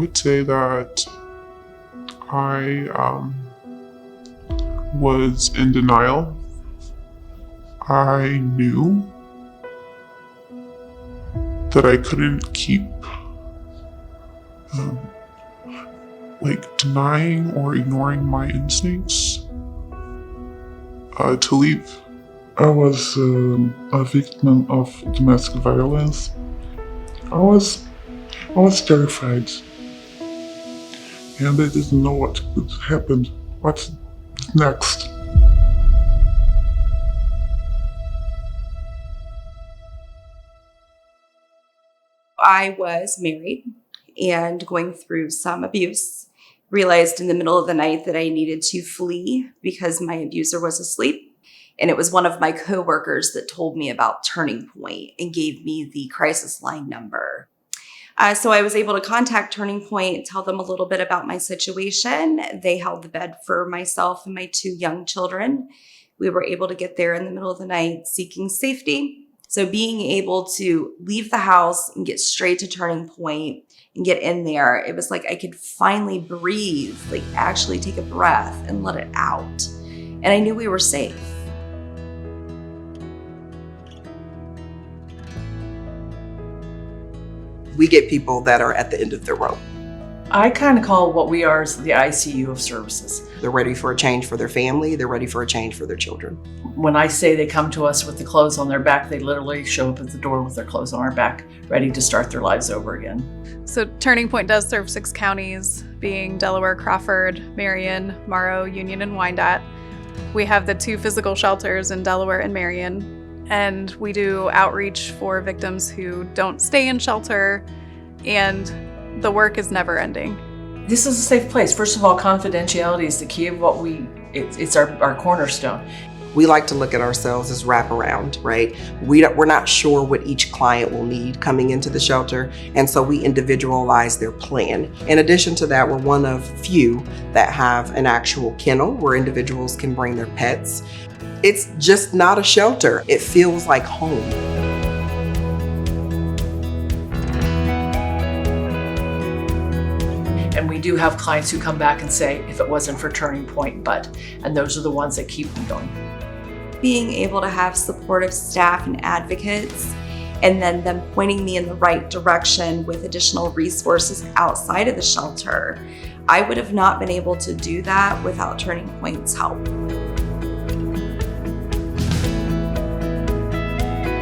would say that I was in denial. I knew that I couldn't keep denying or ignoring my instincts to leave. I was a victim of domestic violence. I was terrified, and I didn't know what would happen. What's next? I was married and going through some abuse. Realized in the middle of the night that I needed to flee because my abuser was asleep. And it was one of my coworkers that told me about Turning Point and gave me the crisis line number. So I was able to contact Turning Point, tell them a little bit about my situation. They held the bed for myself and my 2 young children. We were able to get there in the middle of the night seeking safety. So being able to leave the house and get straight to Turning Point and get in there, it was like I could finally breathe, like actually take a breath and let it out. And I knew we were safe. We get people that are at the end of their rope. I kind of call what we are the ICU of services. They're ready for a change for their family. They're ready for a change for their children. When I say they come to us with the clothes on their back, they literally show up at the door with their clothes on our back, ready to start their lives over again. So Turning Point does serve 6 counties, being Delaware, Crawford, Marion, Morrow, Union, and Wyandotte. We have the 2 physical shelters in Delaware and Marion, and we do outreach for victims who don't stay in shelter, and the work is never ending. This is a safe place. First of all, confidentiality is the key of what it's our cornerstone. We like to look at ourselves as wraparound, right? We're not sure what each client will need coming into the shelter, and so we individualize their plan. In addition to that, we're one of few that have an actual kennel where individuals can bring their pets. It's just not a shelter. It feels like home. And we do have clients who come back and say, if it wasn't for Turning Point, and those are the ones that keep them going. Being able to have supportive staff and advocates, and then them pointing me in the right direction with additional resources outside of the shelter, I would have not been able to do that without Turning Point's help.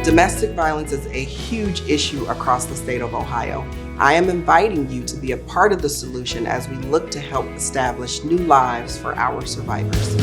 Domestic violence is a huge issue across the state of Ohio. I am inviting you to be a part of the solution as we look to help establish new lives for our survivors.